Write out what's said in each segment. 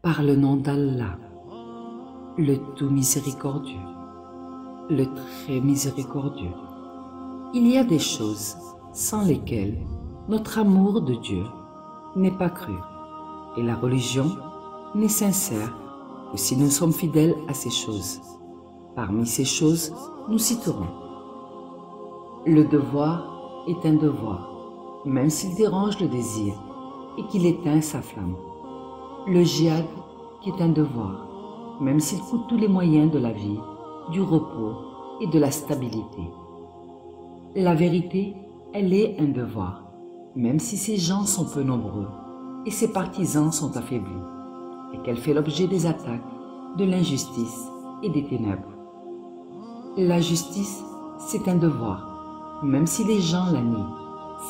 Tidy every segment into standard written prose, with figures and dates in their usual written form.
Par le nom d'Allah, le tout miséricordieux, le très miséricordieux. Il y a des choses sans lesquelles notre amour de Dieu n'est pas cru, et la religion n'est sincère que si nous sommes fidèles à ces choses. Parmi ces choses, nous citerons: le devoir est un devoir, même s'il dérange le désir et qu'il éteint sa flamme. Le djihad qui est un devoir, même s'il coûte tous les moyens de la vie, du repos et de la stabilité. La vérité, elle est un devoir, même si ses gens sont peu nombreux et ses partisans sont affaiblis, et qu'elle fait l'objet des attaques, de l'injustice et des ténèbres. La justice, c'est un devoir, même si les gens la nient,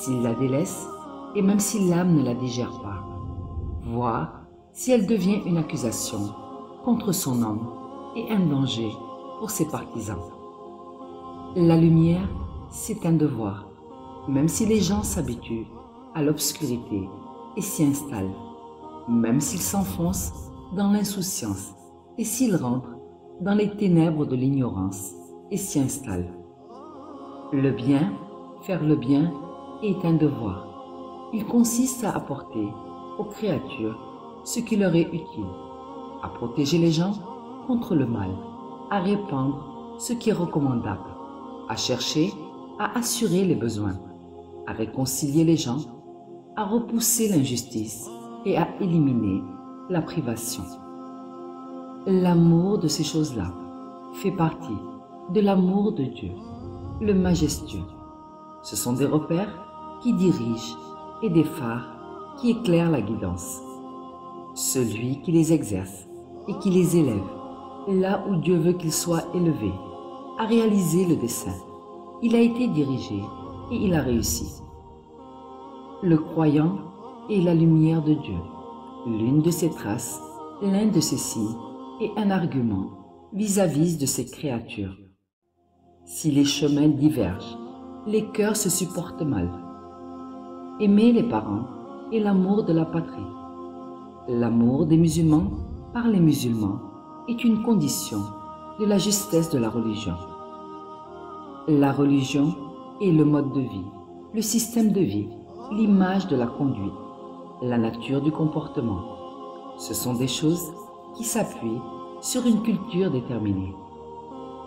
s'ils la délaissent et même si l'âme ne la digère pas, voire si elle devient une accusation contre son homme et un danger pour ses partisans. La lumière, c'est un devoir, même si les gens s'habituent à l'obscurité et s'y installent, même s'ils s'enfoncent dans l'insouciance et s'ils rentrent dans les ténèbres de l'ignorance et s'y installent. Le bien, faire le bien, est un devoir. Il consiste à apporter aux créatures ce qui leur est utile, à protéger les gens contre le mal, à répandre ce qui est recommandable, à chercher, à assurer les besoins, à réconcilier les gens, à repousser l'injustice et à éliminer la privation. L'amour de ces choses-là fait partie de l'amour de Dieu, le majestueux. Ce sont des repères qui dirigent et des phares qui éclairent la guidance. Celui qui les exerce et qui les élève, là où Dieu veut qu'ils soient élevés, a réalisé le dessein. Il a été dirigé et il a réussi. Le croyant est la lumière de Dieu, l'une de ses traces, l'un de ses signes et un argument vis-à-vis de ses créatures. Si les chemins divergent, les cœurs se supportent mal. Aimer les parents est l'amour de la patrie. L'amour des musulmans par les musulmans est une condition de la justesse de la religion. La religion est le mode de vie, le système de vie, l'image de la conduite, la nature du comportement. Ce sont des choses qui s'appuient sur une culture déterminée.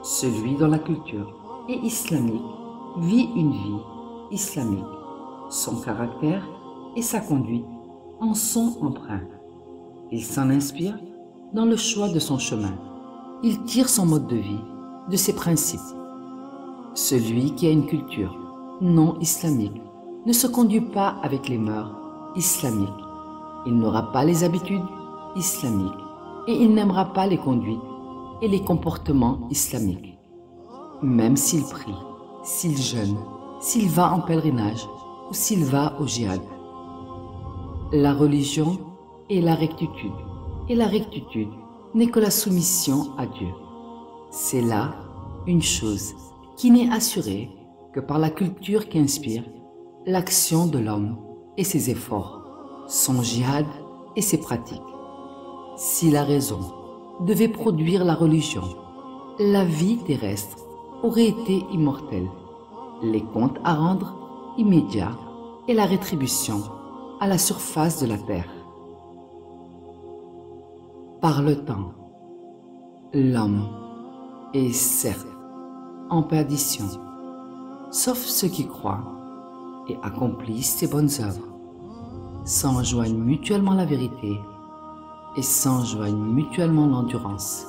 Celui dont la culture est islamique vit une vie islamique. Son caractère et sa conduite en sont empreints. Il s'en inspire dans le choix de son chemin. Il tire son mode de vie de ses principes. Celui qui a une culture non islamique ne se conduit pas avec les mœurs islamiques. Il n'aura pas les habitudes islamiques et il n'aimera pas les conduites et les comportements islamiques. Même s'il prie, s'il jeûne, s'il va en pèlerinage ou s'il va au djihad. La religion est la rectitude, et la rectitude n'est que la soumission à Dieu. C'est là une chose qui n'est assurée que par la culture qui inspire l'action de l'homme et ses efforts, son djihad et ses pratiques. Si la raison devait produire la religion, la vie terrestre aurait été immortelle, les comptes à rendre immédiats et la rétribution à la surface de la terre. Par le temps, l'homme est certes en perdition, sauf ceux qui croient et accomplissent ses bonnes œuvres, s'enjoignent mutuellement la vérité et s'enjoignent mutuellement l'endurance.